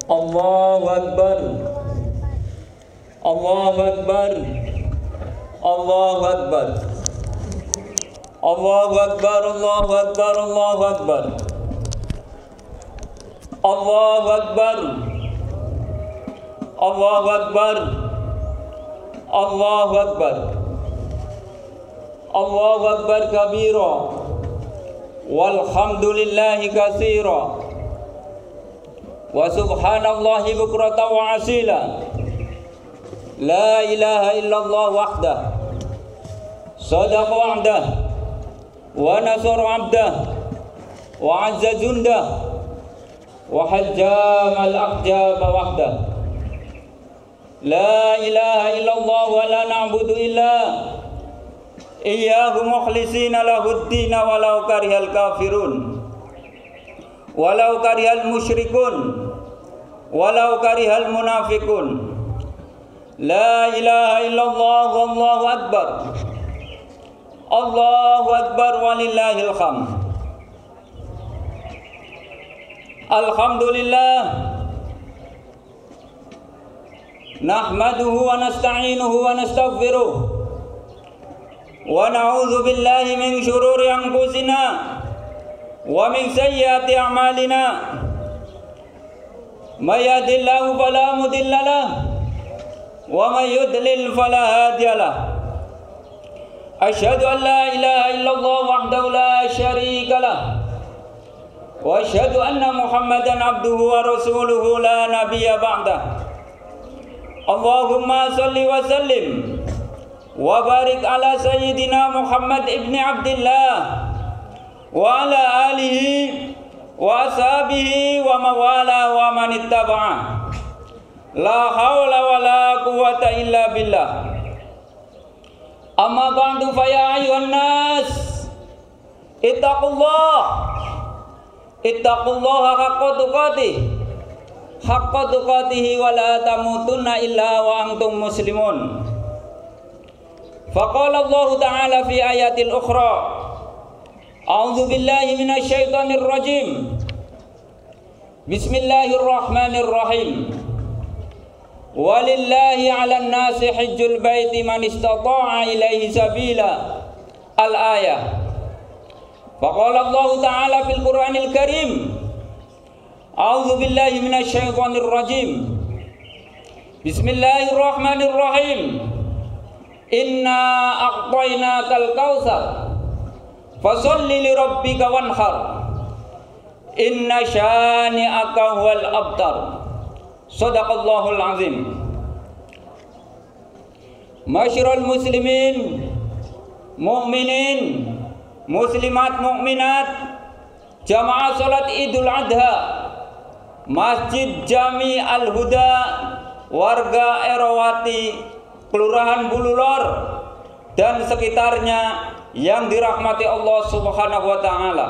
Allahu Akbar. Allahu Akbar. Allahu Akbar. Allahu Akbar. Allahu Akbar. Allahu Akbar. Allahu Akbar. Allahu Akbar. Allahu Akbar. Allahu Akbar kabira. Walhamdulillahi katsira. Wa subhanallahi bukratan wa asila. La ilaha illallah wahdah. Sadaqa wa'dah. Wa nasara 'abdah. Wa 'azza jundah. Wa hajjamal aqjaba wahdah. La ilaha illallah wa la na'budu illa iyyahu mukhlishina lahuddin walau karihal kafirun. Walau karihal musyrikun, walau karihal munafikun. La ilaha illallah wallahu akbar. Allahu akbar walillahil hamd. Alhamdulillah. Nahmaduhu wa nasta'inuhu wa nastaghfiruh. Wa na'udzu billahi min syururi anfusina wa min sayyiati a'malina. May yahdihillahu fala mudilla lahu wa may yudlil fala hadiya lahu. Asyhadu an la ilaha illallah wahdahu la syarika lahu wa asyhadu anna Muhammadan abduhu wa rasuluhu la nabiyya ba'dah. Allahumma salli wa sallim wa barik ala sayyidina Muhammad ibn Abdillah wa ala alihi wa ashabihi wa mawala wa man ittaba'a. La hawla wa la quwwata illa billah. Amma ba'du fa ya ayyuhan nas ittaqullah haqqa tuqatih haqqa tuqatihi wa la tamutunna illa wa antum muslimun. Faqala Allah ta'ala fi ayatil ukhra, a'udzu billahi minasy syaithanir rajim. Bismillahirrahmanirrahim. Walillahi 'alan nasi hajjul baiti man istata'a ilaihi sabila. Al-ayah. Faqala Allah ta'ala fil Qur'anil Karim, a'udzu billahi minasy syaithanir rajim. Bismillahirrahmanirrahim. Inna a'tainakal kautsar fasholli li rabbika wanhar. Inna syani'aka huwal abtar. Shadaqallahul azim. Masyarul muslimin, mu'minin, muslimat, mu'minat, jamaah salat Idul Adha, Masjid Jami Al-Huda, warga Erawati, Kelurahan Bululor dan sekitarnya yang dirahmati Allah Subhanahu wa taala.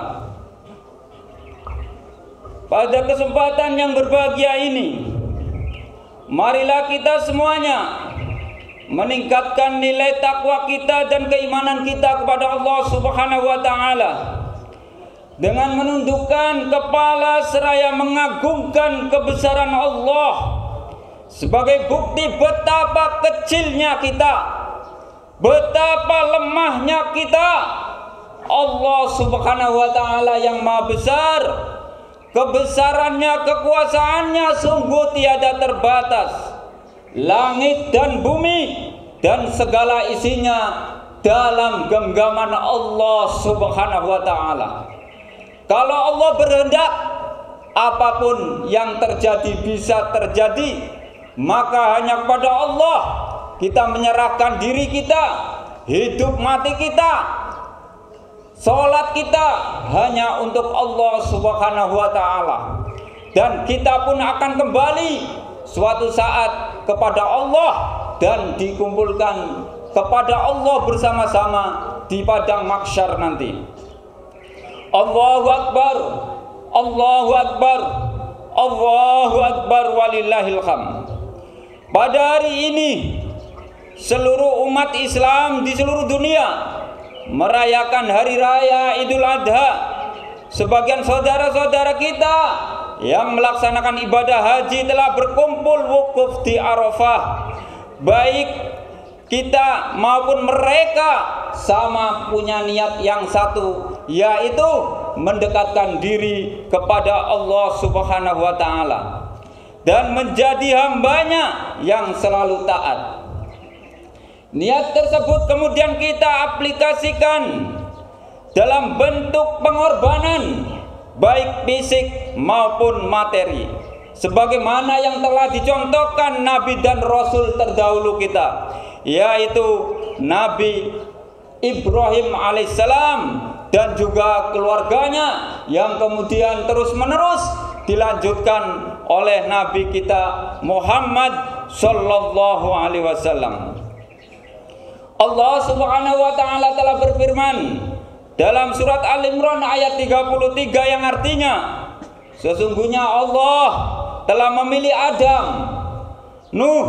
Pada kesempatan yang berbahagia ini, marilah kita semuanya meningkatkan nilai takwa kita dan keimanan kita kepada Allah Subhanahu wa taala dengan menundukkan kepala seraya mengagungkan kebesaran Allah sebagai bukti betapa kecilnya kita, betapa lemahnya kita. Allah Subhanahu wa taala yang Maha Besar, kebesarannya, kekuasaannya sungguh tiada terbatas. Langit dan bumi dan segala isinya dalam genggaman Allah Subhanahu wa taala. Kalau Allah berkehendak, apapun yang terjadi bisa terjadi. Maka hanya kepada Allah kita menyerahkan diri kita, hidup mati kita, salat kita hanya untuk Allah Subhanahu wa taala. Dan kita pun akan kembali suatu saat kepada Allah dan dikumpulkan kepada Allah bersama-sama di padang mahsyar nanti. Allahu akbar. Allahu akbar. Allahu akbar walillahil hamd. Pada hari ini seluruh umat Islam di seluruh dunia merayakan hari raya Idul Adha. Sebagian saudara-saudara kita yang melaksanakan ibadah haji telah berkumpul wukuf di Arafah, baik kita maupun mereka sama punya niat yang satu, yaitu mendekatkan diri kepada Allah Subhanahu wa taala dan menjadi hambanya yang selalu taat. Niat tersebut kemudian kita aplikasikan dalam bentuk pengorbanan baik fisik maupun materi, sebagaimana yang telah dicontohkan Nabi dan Rasul terdahulu kita, yaitu Nabi Ibrahim alaihissalam dan juga keluarganya, yang kemudian terus menerus dilanjutkan oleh Nabi kita Muhammad sallallahu alaihi wasallam. Allah Subhanahu wa taala telah berfirman dalam surat Al-Imran ayat 33 yang artinya, sesungguhnya Allah telah memilih Adam, Nuh,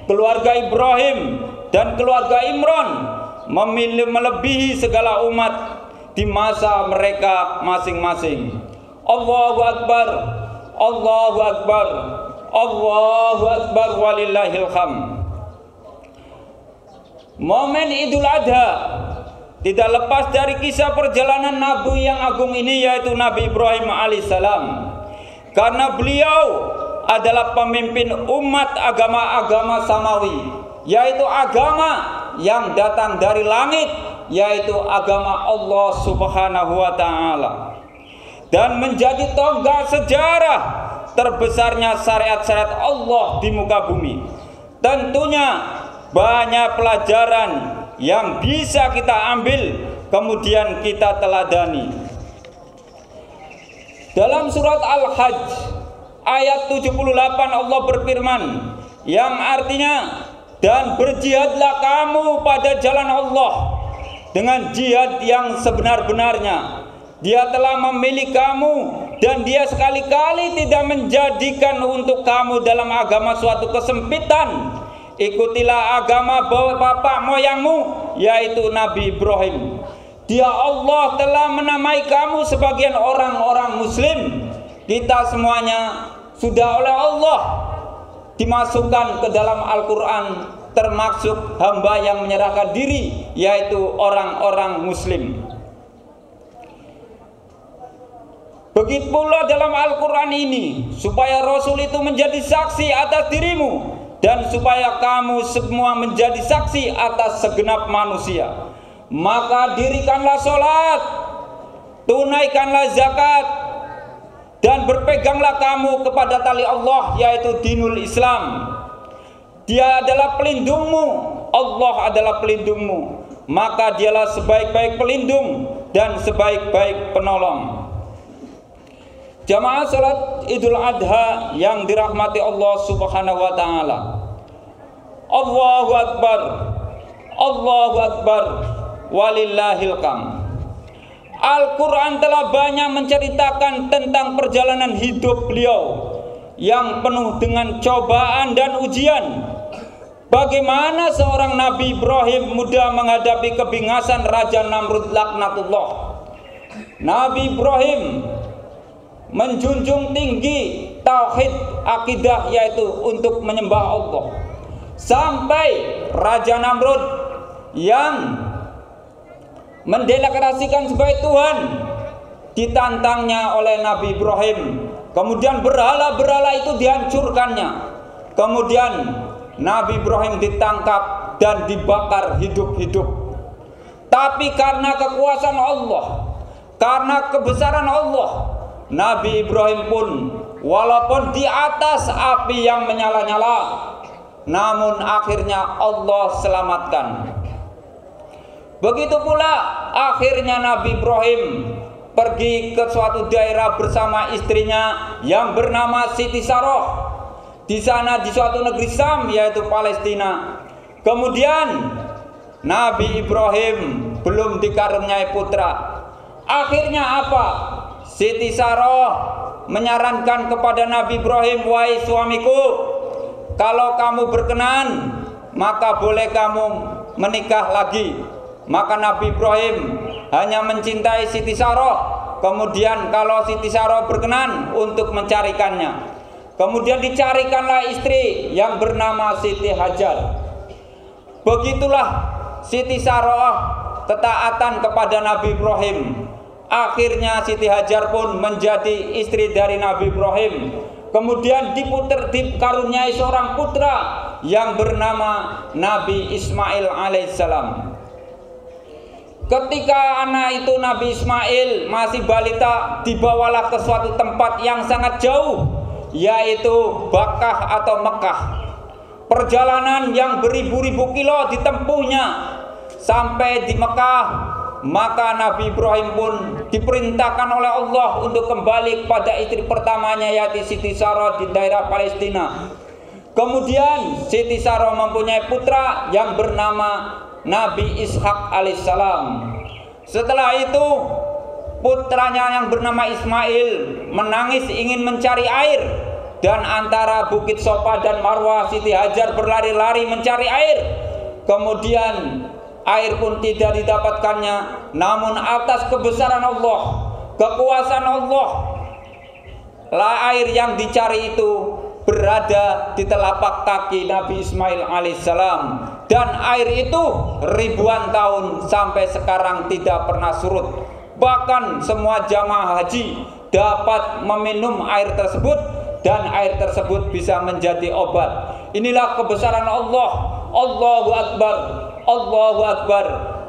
keluarga Ibrahim dan keluarga Imran melebihi segala umat di masa mereka masing-masing. Allahu Akbar, Allahu Akbar, Allahu Akbar walillahil hamd. Momen Idul Adha tidak lepas dari kisah perjalanan Nabi yang agung ini, yaitu Nabi Ibrahim alaihissalam, karena beliau adalah pemimpin umat agama-agama samawi, yaitu agama yang datang dari langit, yaitu agama Allah Subhanahu wa taala, dan menjadi tonggak sejarah terbesarnya syariat-syariat Allah di muka bumi. Tentunya banyak pelajaran yang bisa kita ambil kemudian kita teladani. Dalam surat Al-Hajj ayat 78 Allah berfirman yang artinya, dan berjihadlah kamu pada jalan Allah dengan jihad yang sebenar-benarnya. Dia telah memilih kamu dan dia sekali-kali tidak menjadikan untuk kamu dalam agama suatu kesempitan. Ikutilah agama bapak moyangmu, yaitu Nabi Ibrahim. Dia Allah telah menamai kamu sebagian orang-orang muslim. Kita semuanya sudah oleh Allah dimasukkan ke dalam Al-Quran, termasuk hamba yang menyerahkan diri, yaitu orang-orang muslim. Begitu pula dalam Al-Quran ini, supaya Rasul itu menjadi saksi atas dirimu, dan supaya kamu semua menjadi saksi atas segenap manusia. Maka dirikanlah sholat, tunaikanlah zakat, dan berpeganglah kamu kepada tali Allah, yaitu dinul Islam. Dia adalah pelindungmu, Allah adalah pelindungmu. Maka dialah sebaik-baik pelindung dan sebaik-baik penolong. Jamaah salat Idul Adha yang dirahmati Allah Subhanahu wa taala. Allahu Akbar, Allahu Akbar walillahil hamd. Al-Quran telah banyak menceritakan tentang perjalanan hidup beliau yang penuh dengan cobaan dan ujian. Bagaimana seorang Nabi Ibrahim mudah menghadapi kebingasan Raja Namrud laknatullah. Nabi Ibrahim menjunjung tinggi tauhid akidah, yaitu untuk menyembah Allah, sampai Raja Namrud yang mendeklarasikan sebagai Tuhan ditantangnya oleh Nabi Ibrahim. Kemudian berhala-berhala itu dihancurkannya. Kemudian Nabi Ibrahim ditangkap dan dibakar hidup-hidup. Tapi karena kekuasaan Allah, karena kebesaran Allah, Nabi Ibrahim pun walaupun di atas api yang menyala-nyala, namun akhirnya Allah selamatkan. Begitu pula akhirnya Nabi Ibrahim pergi ke suatu daerah bersama istrinya yang bernama Siti Saroh. Di sana di suatu negeri Sam, yaitu Palestina. Kemudian Nabi Ibrahim belum dikaruniai putra. Akhirnya apa? Siti Saroh menyarankan kepada Nabi Ibrahim, wahai suamiku, kalau kamu berkenan maka boleh kamu menikah lagi. Maka Nabi Ibrahim hanya mencintai Siti Saroh Kemudian kalau Siti Saroh berkenan untuk mencarikannya, kemudian dicarikanlah istri yang bernama Siti Hajar. Begitulah Siti Saroh ketaatan kepada Nabi Ibrahim. Akhirnya Siti Hajar pun menjadi istri dari Nabi Ibrahim. Kemudian dikaruniai seorang putra yang bernama Nabi Ismail alaihissalam. Ketika anak itu Nabi Ismail masih balita, dibawalah ke suatu tempat yang sangat jauh, yaitu Bakkah atau Mekah. Perjalanan yang beribu-ribu kilo ditempuhnya sampai di Mekah. Maka Nabi Ibrahim pun diperintahkan oleh Allah untuk kembali kepada istri pertamanya, yaitu Siti Saroh di daerah Palestina. Kemudian Siti Saroh mempunyai putra yang bernama Nabi Ishak alaihissalam. Setelah itu putranya yang bernama Ismail menangis ingin mencari air, dan antara Bukit Sofa dan Marwah Siti Hajar berlari-lari mencari air. Kemudian air pun tidak didapatkannya, namun atas kebesaran Allah, kekuasaan Allah, air yang dicari itu berada di telapak kaki Nabi Ismail alaihissalam, dan air itu ribuan tahun sampai sekarang tidak pernah surut. Bahkan semua jamaah haji dapat meminum air tersebut, dan air tersebut bisa menjadi obat. Inilah kebesaran Allah. Allahu Akbar, Allahu Akbar,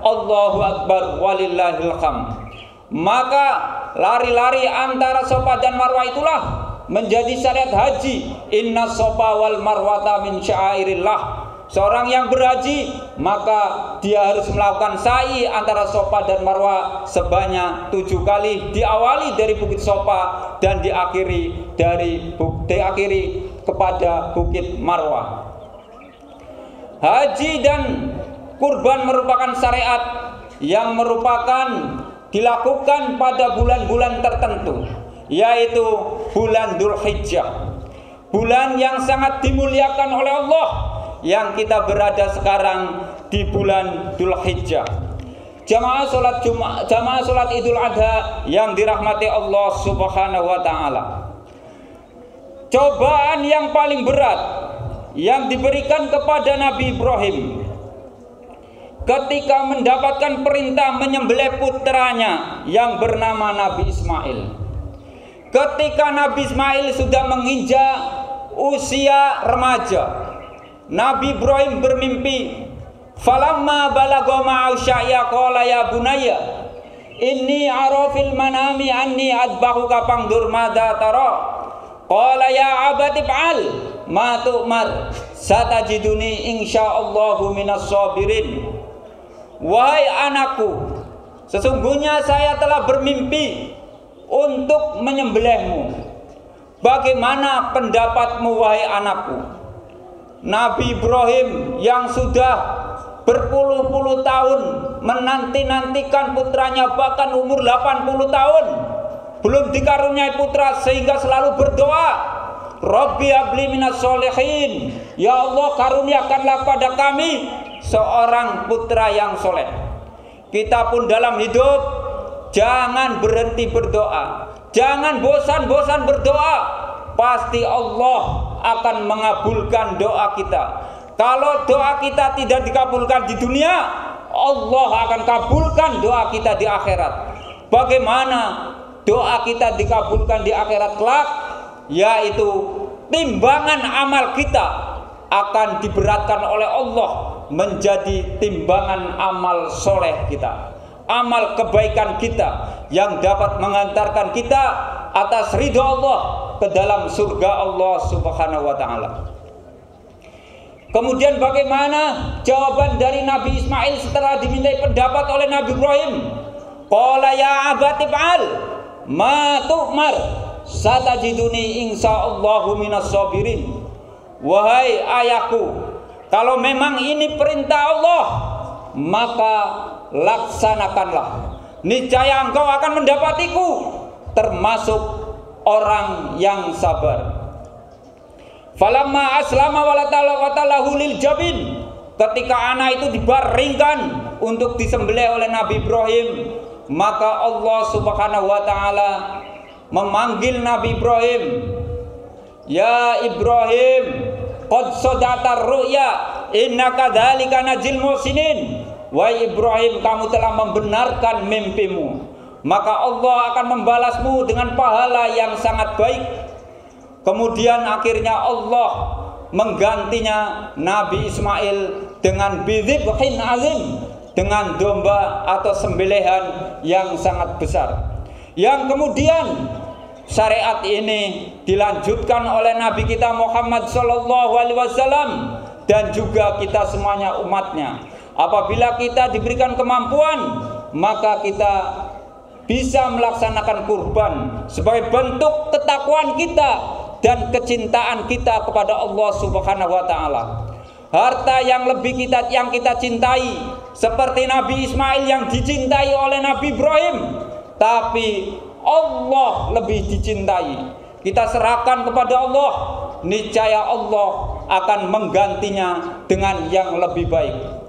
Allahu Akbar, walillahil hamd. Maka lari-lari antara Safa dan Marwah itulah menjadi syariat haji. Inna Safa wal Marwata min sya'airillah. Seorang yang berhaji maka dia harus melakukan sa'i antara Safa dan Marwah sebanyak 7 kali, diawali dari Bukit Safa dan diakhiri kepada Bukit Marwah. Haji dan kurban merupakan syariat yang merupakan dilakukan pada bulan-bulan tertentu, yaitu bulan Dzulhijjah, bulan yang sangat dimuliakan oleh Allah, yang kita berada sekarang di bulan Dzulhijjah. Jamaah salat Idul Adha yang dirahmati Allah Subhanahu wa taala. Cobaan yang paling berat yang diberikan kepada Nabi Ibrahim ketika mendapatkan perintah menyembelih putranya yang bernama Nabi Ismail. Ketika Nabi Ismail sudah menginjak usia remaja, Nabi Ibrahim bermimpi. Falamma balagha ma'ahu sya'ya qala ya bunayya inni ara fil manami anni adbahuka fangdur madza tara. Qala ya abati fa'al ma tu'mar satajiduni insyaallahu minas sabirin. Wahai anakku, sesungguhnya saya telah bermimpi untuk menyembelihmu. Bagaimana pendapatmu wahai anakku? Nabi Ibrahim yang sudah berpuluh-puluh tahun menanti-nantikan putranya, bahkan umur 80 tahun belum dikaruniai putra, sehingga selalu berdoa, Rabbi habli minas sholihin, ya Allah karuniakanlah pada kami seorang putra yang soleh. Kita pun dalam hidup jangan berhenti berdoa, jangan bosan-bosan berdoa. Pasti Allah akan mengabulkan doa kita. Kalau doa kita tidak dikabulkan di dunia, Allah akan kabulkan doa kita di akhirat. Bagaimana doa kita dikabulkan di akhirat kelak? Yaitu timbangan amal kita akan diberatkan oleh Allah menjadi timbangan amal soleh kita, amal kebaikan kita yang dapat mengantarkan kita atas ridha Allah ke dalam surga Allah Subhanahu wa taala. Kemudian bagaimana jawaban dari Nabi Ismail setelah dimintai pendapat oleh Nabi Ibrahim? Qala ya abati fa'al ma tu'mar satajiduni insyaallahu minas sabirin. Wahai ayahku, kalau memang ini perintah Allah, maka laksanakanlah. Niscaya engkau akan mendapatiku termasuk orang yang sabar. Falamma aslama watalahu lil jabin, ketika anak itu dibaringkan untuk disembelih oleh Nabi Ibrahim, maka Allah Subhanahu wa taala memanggil Nabi Ibrahim, "Ya Ibrahim, qad sadaqta ru'ya, innaka dzalika najil muhsinin." Wahai Ibrahim, kamu telah membenarkan mimpimu, maka Allah akan membalasmu dengan pahala yang sangat baik. Kemudian akhirnya Allah menggantinya Nabi Ismail dengan bidzibhin azim, dengan domba atau sembelihan yang sangat besar. Yang kemudian syariat ini dilanjutkan oleh Nabi kita Muhammad sallallahu alaihi wasallam dan juga kita semuanya umatnya. Apabila kita diberikan kemampuan, maka kita bisa melaksanakan kurban sebagai bentuk ketakwaan kita dan kecintaan kita kepada Allah Subhanahu wa taala. Harta yang kita cintai, seperti Nabi Ismail yang dicintai oleh Nabi Ibrahim, tapi Allah lebih dicintai. Kita serahkan kepada Allah, niscaya Allah akan menggantinya dengan yang lebih baik.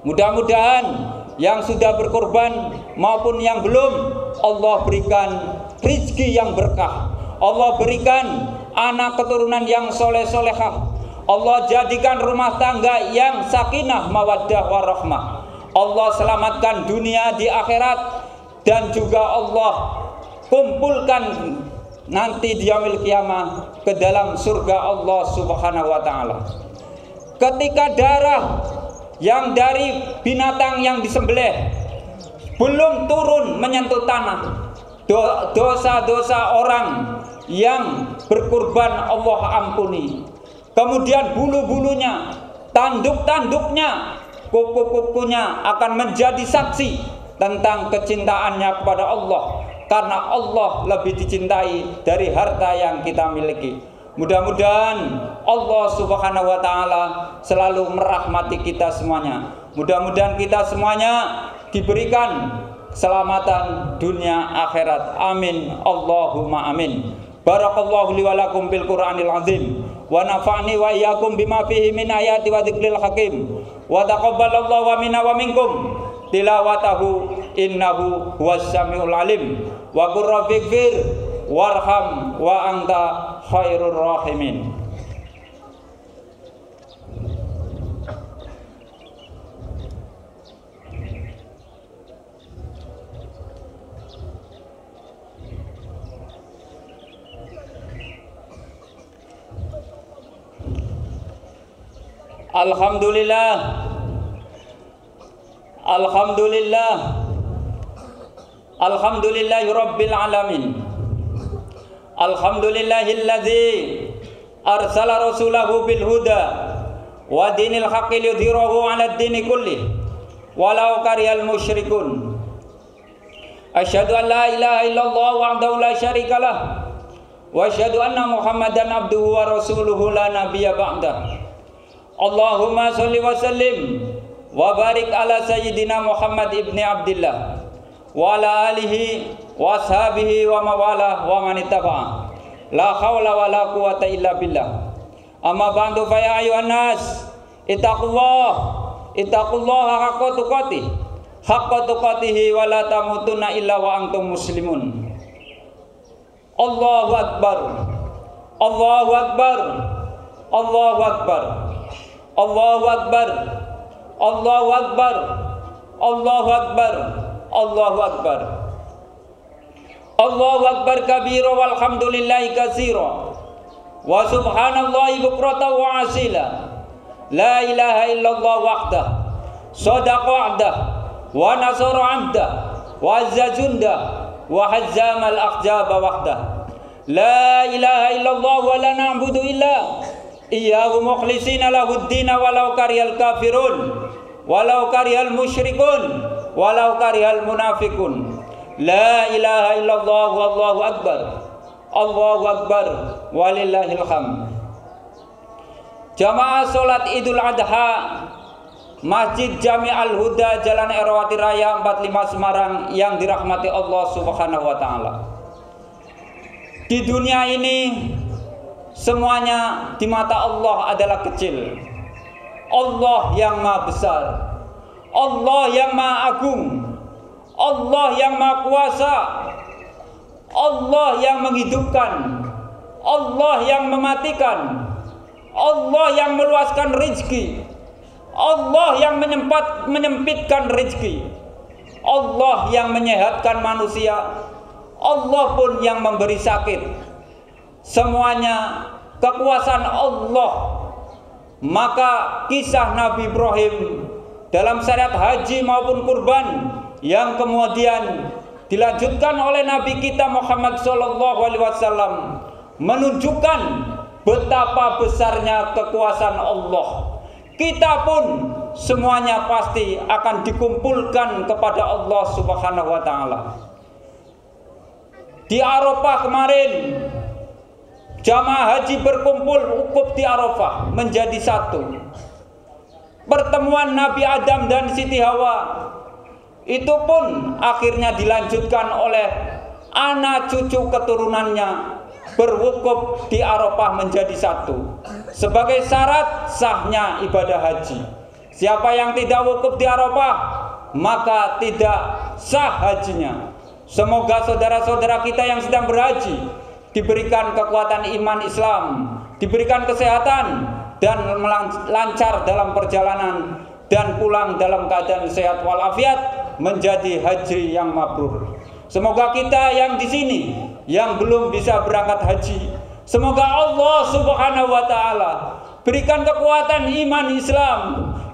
Mudah-mudahan yang sudah berkorban maupun yang belum, Allah berikan rezeki yang berkah, Allah berikan anak keturunan yang soleh-solehah, Allah jadikan rumah tangga yang sakinah mawaddah warahmah, Allah selamatkan dunia di akhirat, dan juga Allah kumpulkan nanti di yaumil qiyamah ke dalam surga Allah Subhanahu wa taala. Ketika darah yang dari binatang yang disembelih belum turun menyentuh tanah, dosa-dosa orang yang berkurban Allah ampuni. Kemudian bulu-bulunya, tanduk-tanduknya, kuku-kukunya akan menjadi saksi tentang kecintaannya kepada Allah, karena Allah lebih dicintai dari harta yang kita miliki. Mudah-mudahan Allah Subhanahu wa taala selalu merahmati kita semuanya. Mudah-mudahan kita semuanya diberikan keselamatan dunia akhirat. Amin. Allahumma amin. Barakallahu li wa lakum bil Qur'anil azim wa nafa'ni wa iyyakum bima fihi min ayati wa dzikril hakim wa taqabbalallahu minna wa minkum tilawatahu innahu huwas samiul alim wa qur rabbighfir warham wa anta khairur rahimin. Alhamdulillah, alhamdulillah, alhamdulillahi rabbil alamin. Alhamdulillahilladzi arsala rasulahu bil huda wa dinil haqqi liyudhhirahu 'alad dini kulli walau karihal musyrikun. Asyhadu an la ilaha illallah wahdahu la syarikalah wa asyhadu anna Muhammadan abduhu wa rasuluhu la nabiyya ba'dah. Allahumma sholli wa sallim wa barik ala sayyidina Muhammad ibni Abdillah wa ala alihi wa ashabihi wa mawalah wa man ittaba'a. La haula wa la quwata illa billah. Amma ba'du fa ya ayyuhan nas ittaqullaha haqqa tuqatih wa la tamutunna illa wa antum muslimun. Allahu akbar, Allahu akbar, Allahu akbar, Allahu akbar, Allahu akbar, Allahu akbar, Allahu akbar. Allahu akbar kabira walhamdulillahi katsira wa subhanallahi bukratan wa asila. La ilaha illallah wahdah sadaqa wa'dah wa nasara 'abdah wa azza jundah wa hazzamal ahzaba wahdah. La ilaha illallah wa la na'budu illa iyyahu mukhlishina lahud-din walau karihal kafirun walau karihal musyrikun walau karihal munafiqun. La ilaha illallah wallahu akbar, Allahu akbar walillahil hamd. Jamaah salat Idul Adha Masjid Jami Al-Huda Jalan Erawati Raya 45 Semarang yang dirahmati Allah Subhanahu wa taala. Di dunia ini semuanya di mata Allah adalah kecil. Allah yang maha besar, Allah yang maha agung, Allah yang Maha Kuasa, Allah yang menghidupkan, Allah yang mematikan, Allah yang meluaskan rezeki, Allah yang menyempitkan rezeki, Allah yang menyehatkan manusia, Allah pun yang memberi sakit. Semuanya kekuasaan Allah. Maka kisah Nabi Ibrahim dalam syariat haji maupun kurban yang kemudian dilanjutkan oleh Nabi kita Muhammad SAW menunjukkan betapa besarnya kekuasaan Allah. Kita pun semuanya pasti akan dikumpulkan kepada Allah Subhanahu wa taala. Di Arafah kemarin jamaah haji berkumpul wukuf di Arafah menjadi satu. Pertemuan Nabi Adam dan Siti Hawa itu pun akhirnya dilanjutkan oleh anak cucu keturunannya berwukuf di Arafah menjadi satu sebagai syarat sahnya ibadah haji. Siapa yang tidak wukuf di Arafah maka tidak sah hajinya. Semoga saudara-saudara kita yang sedang berhaji diberikan kekuatan iman Islam, diberikan kesehatan dan lancar dalam perjalanan dan pulang dalam keadaan sehat walafiat menjadi haji yang mabrur. Semoga kita yang di sini yang belum bisa berangkat haji, semoga Allah Subhanahu wa taala berikan kekuatan iman Islam,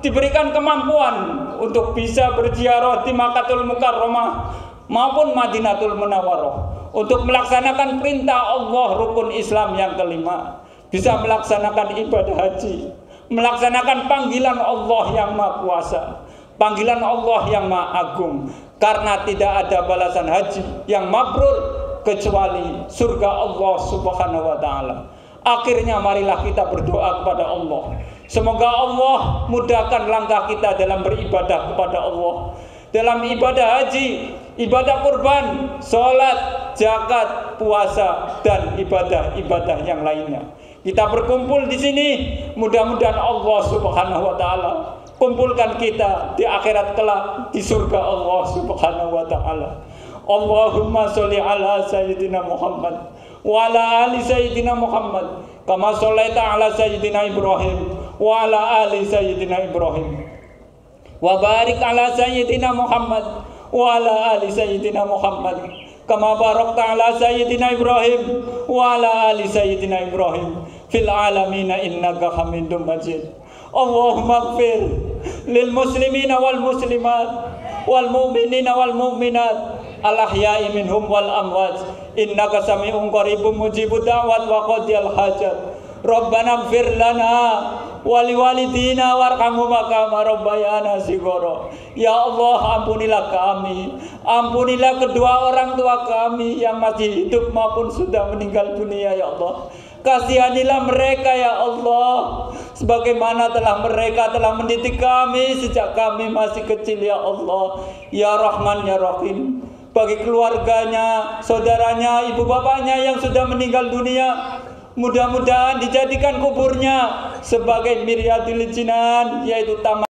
diberikan kemampuan untuk bisa berziarah di Makkahul Mukarramah maupun Madinatul Munawwarah untuk melaksanakan perintah Allah rukun Islam yang kelima, bisa melaksanakan ibadah haji, melaksanakan panggilan Allah yang Maha Kuasa, panggilan Allah yang Maha Agung, karena tidak ada balasan haji yang mabrur kecuali surga Allah Subhanahu wa taala. Akhirnya marilah kita berdoa kepada Allah. Semoga Allah mudahkan langkah kita dalam beribadah kepada Allah. Dalam ibadah haji, ibadah kurban, sholat, zakat, puasa, dan ibadah-ibadah yang lainnya. Kita berkumpul di sini, mudah-mudahan Allah Subhanahu wa taala kumpulkan kita di akhirat kelak di surga Allah Subhanahu wa taala. Allahumma sholli ala sayyidina Muhammad wa ala ali sayyidina Muhammad kama shallaita ala sayyidina Ibrahim wa ala ali sayyidina Ibrahim wa barik ala sayyidina Muhammad wa ala ali sayyidina Muhammad kama barakta ala sayyidina Ibrahim wa ala ali sayyidina Ibrahim fil alamin innaka Hamidum Majid. Allahumma ighfir lil muslimina wal muslimat wal mu'minina wal mu'minat al ahya'i minhum wal amwat innaka sami'un qaribun mujibud da'wat wa qadiyal hajat. Rabbana ighfir lana wa liwalidina warhamhuma kama rabbayana shighara. Ya Allah, ampunilah kami, ampunilah kedua orang tua kami yang masih hidup maupun sudah meninggal dunia ya Allah. Kasihanilah mereka ya Allah, sebagaimana mereka telah mendidik kami sejak kami masih kecil ya Allah. Ya Rahman ya Rahim, bagi keluarganya, saudaranya, ibu bapaknya yang sudah meninggal dunia, mudah-mudahan dijadikan kuburnya sebagai miryadil jinan, yaitu taman